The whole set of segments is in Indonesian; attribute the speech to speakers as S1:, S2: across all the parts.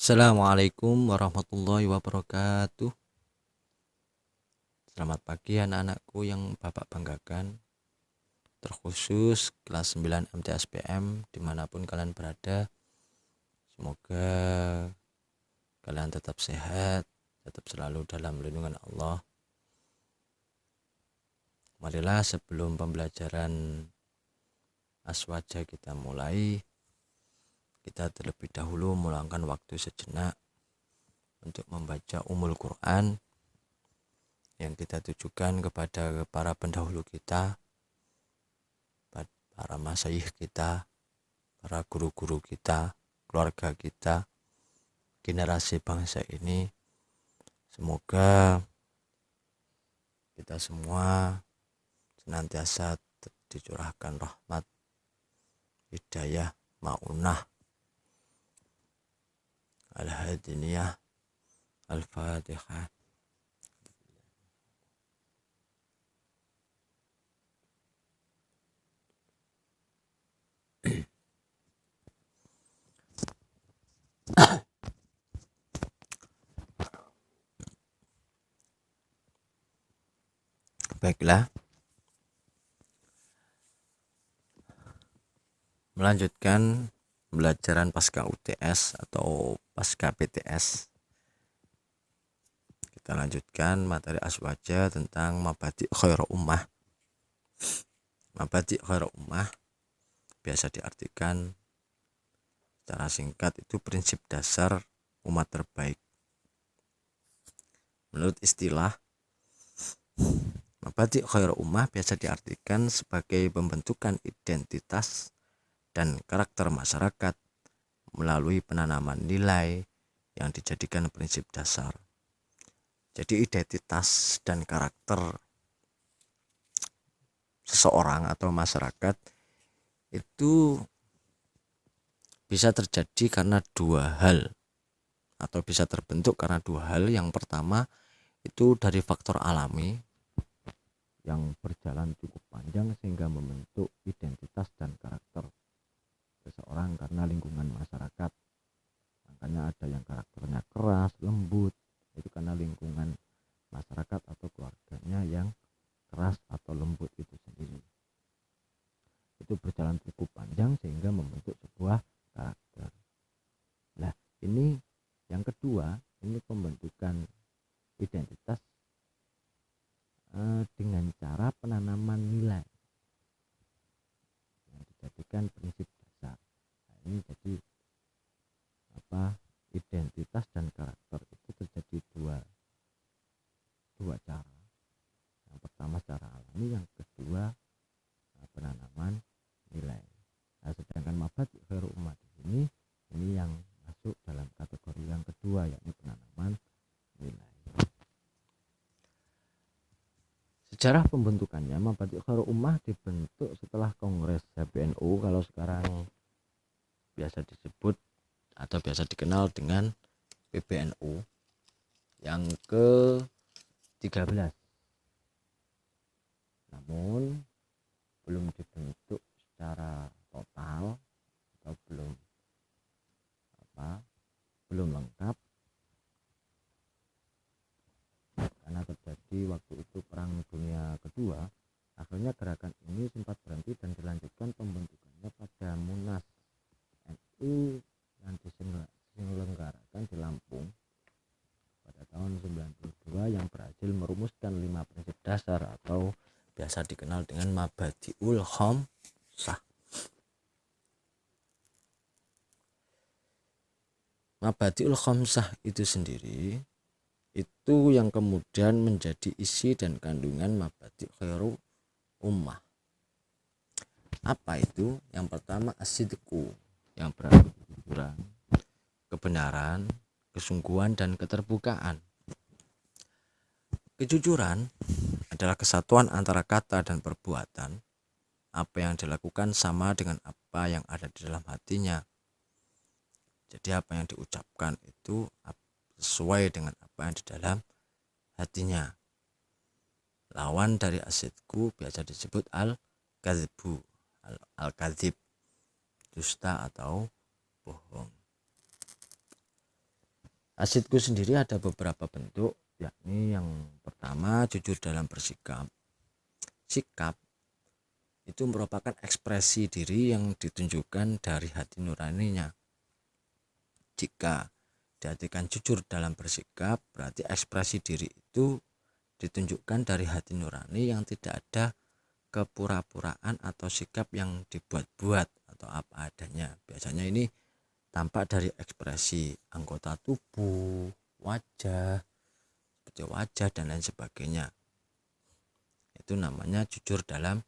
S1: Assalamualaikum warahmatullahi wabarakatuh. Selamat pagi anak-anakku yang Bapak banggakan, terkhusus kelas 9 MTSPM dimanapun kalian berada. Semoga kalian tetap sehat, tetap selalu dalam lindungan Allah. Marilah sebelum pembelajaran aswaja kita mulai, kita terlebih dahulu meluangkan waktu sejenak untuk membaca Ummul Quran yang kita tujukan kepada para pendahulu kita, para masyayikh kita, para guru-guru kita, keluarga kita, generasi bangsa ini. Semoga kita semua senantiasa dicurahkan rahmat, hidayah, ma'unah, al-hadiniyah, al-fatihah. Baiklah, melanjutkan pembelajaran pasca UTS atau pasca PTS. Kita lanjutkan materi aswaja tentang mabadi' khairu ummah. Mabadi' khairu ummah biasa diartikan secara singkat itu prinsip dasar umat terbaik. Menurut istilah, mabadi' khairu ummah biasa diartikan sebagai pembentukan identitas dan karakter masyarakat melalui penanaman nilai yang dijadikan prinsip dasar. Jadi identitas dan karakter seseorang atau masyarakat itu bisa terjadi karena dua hal, atau bisa terbentuk karena dua hal. Yang pertama itu dari faktor alami yang berjalan cukup panjang sehingga membentuk identitas dan karakter seseorang karena lingkungan masyarakat. Makanya ada yang karakternya keras, lembut, itu karena lingkungan masyarakat atau keluarganya yang keras atau lembut itu sendiri. Itu berjalan cukup panjang sehingga membentuk sebuah karakter. Nah, ini yang kedua, ini pembentukan identitas dengan cara penanaman nilai yang dijadikan prinsip dasar. Nah, ini jadi identitas dan karakter itu terjadi dua cara. Yang pertama secara alami, yang kedua penanaman nilai. Nah, sedangkan mabadi' khairu ummah ini yang masuk dalam kategori yang kedua, yakni penanaman nilai. Sejarah pembentukannya, mabadi' khairu ummah dibentuk setelah Kongres HBNU, kalau sekarang biasa disebut atau biasa dikenal dengan PBNU yang ke-13. Namun belum dibentuk secara total atau belum lengkap karena terjadi waktu itu Perang Dunia Kedua. Akhirnya gerakan ini sempat berhenti dan dilanjutkan pembentukannya pada Munas NU yang diselenggarakan di Lampung pada tahun 92 yang berhasil merumuskan 5 prinsip dasar atau biasa dikenal dengan Mabadi'ul Khamsah. Mabadi'ul Khamsah itu sendiri itu yang kemudian menjadi isi dan kandungan mabadi' khairu ummah. Apa itu? Yang pertama as-sidqu, yang berarti kejujuran, kebenaran, kesungguhan dan keterbukaan. Kejujuran adalah kesatuan antara kata dan perbuatan. Apa yang dilakukan sama dengan apa yang ada di dalam hatinya. Jadi apa yang diucapkan itu sesuai dengan apa yang di dalam hatinya. Lawan dari asidku biasa disebut al-kadzbu, al-kadzib, dusta atau bohong. Asidku sendiri ada beberapa bentuk, yakni yang pertama jujur dalam bersikap. Sikap itu merupakan ekspresi diri yang ditunjukkan dari hati nuraninya. Jika diartikan jujur dalam bersikap, berarti ekspresi diri itu ditunjukkan dari hati nurani yang tidak ada kepura-puraan atau sikap yang dibuat-buat atau apa adanya. Biasanya ini tampak dari ekspresi anggota tubuh, wajah, seperti wajah dan lain sebagainya. Itu namanya jujur dalam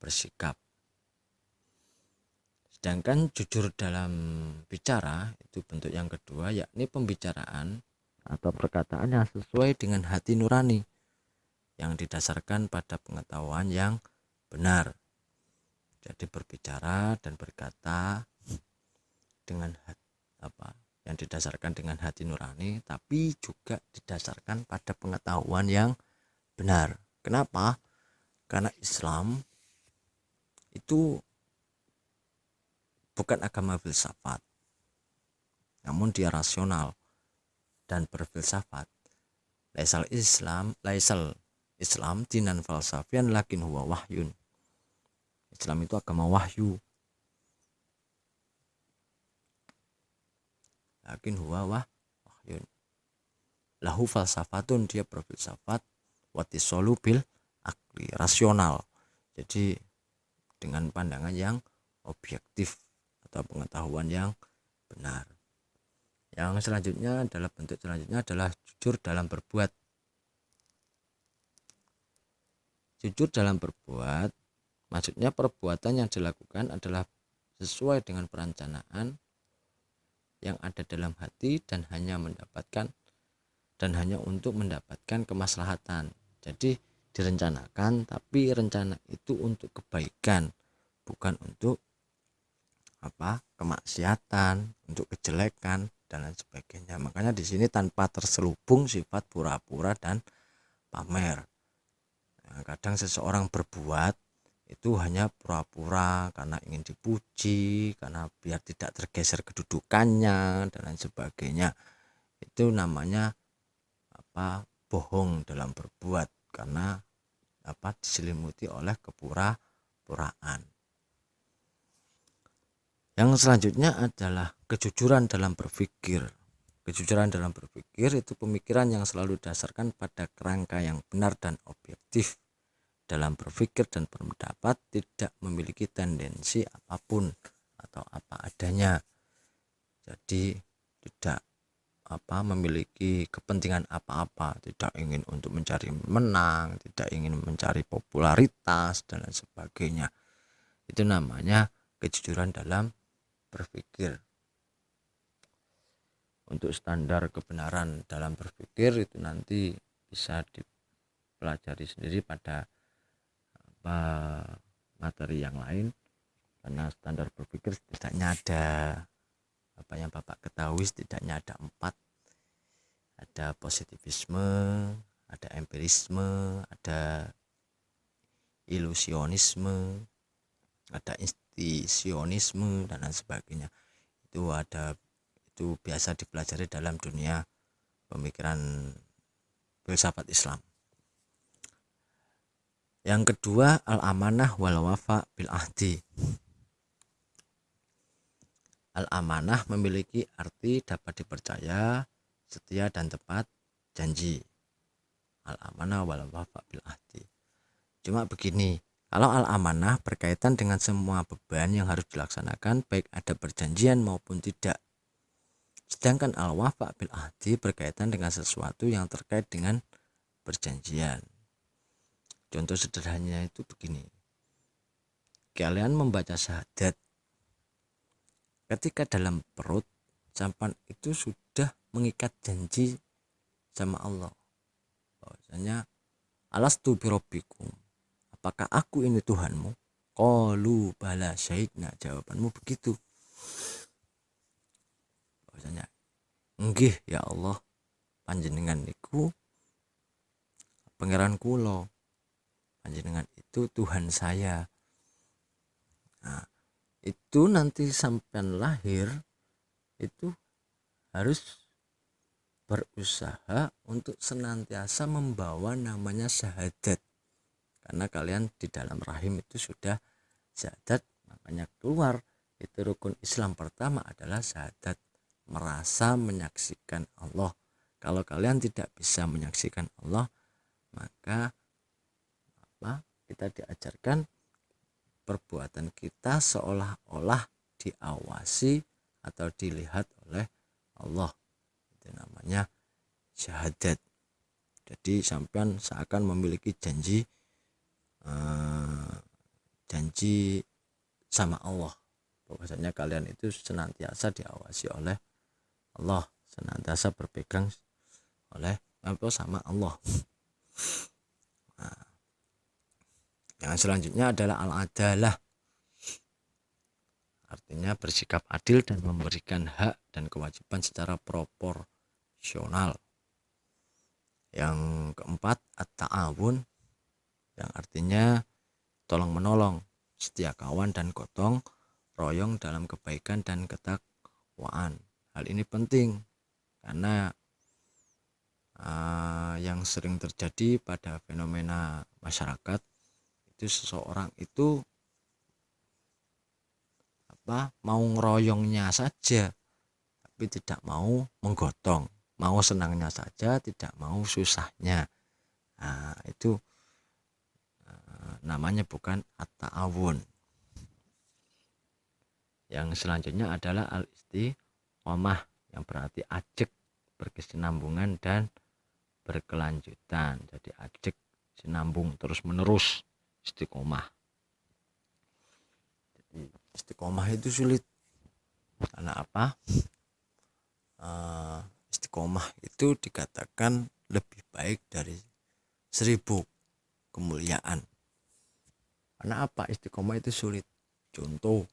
S1: bersikap. Sedangkan jujur dalam bicara itu bentuk yang kedua, yakni pembicaraan atau perkataan yang sesuai dengan hati nurani yang didasarkan pada pengetahuan yang benar. Jadi berbicara dan berkata dengan yang didasarkan dengan hati nurani, tapi juga didasarkan pada pengetahuan yang benar. Kenapa? Karena Islam itu bukan agama filsafat, namun dia rasional dan berfilsafat. Laisal Islam dinan falsafian lakin huwa wahyun. Islam itu agama wahyu. Lakin huwa wahyun. Lahu falsafatun, dia berfilsafat, watisolu bil akli, rasional. Jadi dengan pandangan yang objektif atau pengetahuan yang benar. Yang selanjutnya adalah bentuk selanjutnya adalah jujur dalam berbuat. Jujur dalam berbuat maksudnya perbuatan yang dilakukan adalah sesuai dengan perencanaan yang ada dalam hati dan hanya untuk mendapatkan kemaslahatan. Jadi direncanakan, tapi rencana itu untuk kebaikan, bukan untuk kemaksiatan, untuk kejelekan dan lain sebagainya. Makanya di sini tanpa terselubung sifat pura-pura dan pamer. Kadang seseorang berbuat itu hanya pura-pura karena ingin dipuji, karena biar tidak tergeser kedudukannya dan lain sebagainya. Itu namanya bohong dalam berbuat, karena diselimuti oleh kepura-puraan. Yang selanjutnya adalah kejujuran dalam berpikir. Kejujuran dalam berpikir itu pemikiran yang selalu didasarkan pada kerangka yang benar dan objektif. Dalam berpikir dan berpendapat tidak memiliki tendensi apapun atau apa adanya. Jadi tidak memiliki kepentingan apa-apa, tidak ingin untuk mencari menang, tidak ingin mencari popularitas dan lain sebagainya. Itu namanya kejujuran dalam berpikir. Untuk standar kebenaran dalam berpikir itu nanti bisa dipelajari sendiri pada materi yang lain, karena standar berpikir setidaknya ada yang Bapak ketahui, setidaknya ada 4. Ada positivisme, ada empirisme, ada ilusionisme, ada intuisionisme dan lain sebagainya. Itu biasa dipelajari dalam dunia pemikiran filsafat Islam. Yang kedua, al-amanah wal wafa bil ahdi. Al-amanah memiliki arti dapat dipercaya, setia dan tepat janji. Al-amanah wal wafa bil ahdi. Cuma begini, kalau al-amanah berkaitan dengan semua beban yang harus dilaksanakan, baik ada perjanjian maupun tidak. Sedangkan al-wafa bil ahdi berkaitan dengan sesuatu yang terkait dengan perjanjian. Contoh sederhananya itu begini. Kalian membaca syahadat. Ketika dalam perut sampan itu sudah mengikat janji sama Allah. Bahwasanya alastu birabbikum. Apakah aku ini Tuhanmu? Qalu bala syahidna. Jawabanmu begitu. Bahwasanya nggih ya Allah, panjenengan niku pangeran kula. Panjenengan itu Tuhan saya. Nah, itu nanti sampean lahir itu harus berusaha untuk senantiasa membawa namanya syahadat, karena kalian di dalam rahim itu sudah syahadat, makanya keluar itu rukun Islam pertama adalah syahadat, merasa menyaksikan Allah. Kalau kalian tidak bisa menyaksikan Allah, maka kita diajarkan perbuatan kita seolah-olah diawasi atau dilihat oleh Allah, itu namanya syahadat. Jadi sampean seakan memiliki janji sama Allah, bahwasanya kalian itu senantiasa diawasi oleh Allah, senantiasa berpegang oleh sama Allah. Nah, yang selanjutnya adalah al-adalah, artinya bersikap adil dan memberikan hak dan kewajiban secara proporsional. Yang keempat, at-ta'awun, yang artinya tolong menolong, setia kawan dan gotong royong dalam kebaikan dan ketakwaan. Hal ini penting karena yang sering terjadi pada fenomena masyarakat itu seseorang itu mau ngeroyongnya saja tapi tidak mau menggotong, mau senangnya saja tidak mau susahnya. Nah, itu namanya bukan at-ta'awun. Yang selanjutnya adalah al-istiqomah, yang berarti ajek, berkesinambungan dan berkelanjutan. Jadi ajek, sinambung, terus menerus, istiqomah. Jadi istiqomah itu sulit karena apa? Istiqomah itu dikatakan lebih baik dari 1000 kemuliaan. Karena apa? Istiqomah itu sulit. Contoh,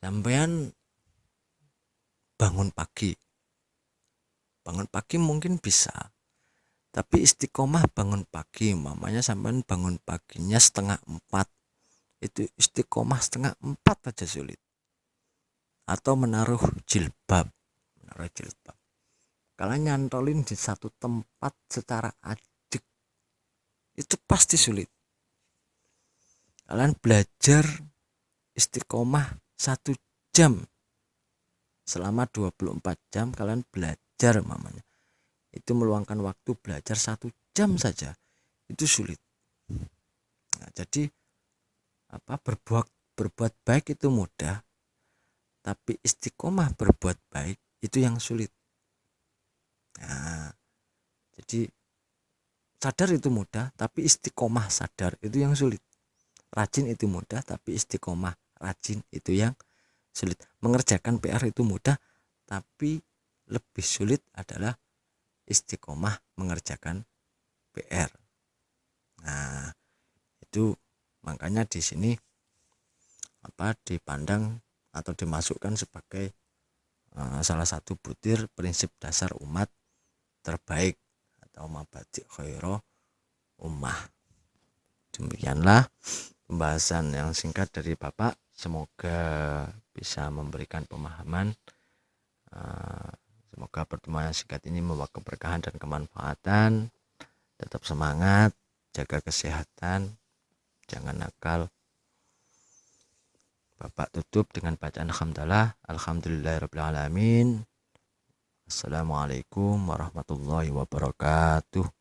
S1: sampean bangun pagi mungkin bisa, tapi istiqomah bangun pagi, mamanya sampean bangun paginya 3:30, itu istiqomah 3:30 aja sulit. Atau menaruh jilbab, kalian nyantolin di satu tempat secara ajak itu pasti sulit. Kalian belajar istiqomah 1 jam selama 24 jam kalian belajar, mamanya itu meluangkan waktu belajar 1 jam saja, itu sulit. Nah, jadi berbuat baik itu mudah, tapi istiqomah berbuat baik itu yang sulit. Nah, jadi sadar itu mudah, tapi istiqomah sadar itu yang sulit. Rajin itu mudah, tapi istiqomah rajin itu yang sulit. Mengerjakan PR itu mudah, tapi lebih sulit adalah istiqomah mengerjakan PR. Nah, itu makanya di sini dipandang atau dimasukkan sebagai salah satu butir prinsip dasar umat terbaik atau mabadi khairah ummah. Demikianlah pembahasan yang singkat dari Bapak, semoga bisa memberikan pemahaman. Semoga pertemuan singkat ini membawa keberkahan dan kemanfaatan. Tetap semangat, jaga kesehatan, jangan nakal. Bapak tutup dengan bacaan alhamdulillahirabbil alamin. Assalamualaikum warahmatullahi wabarakatuh.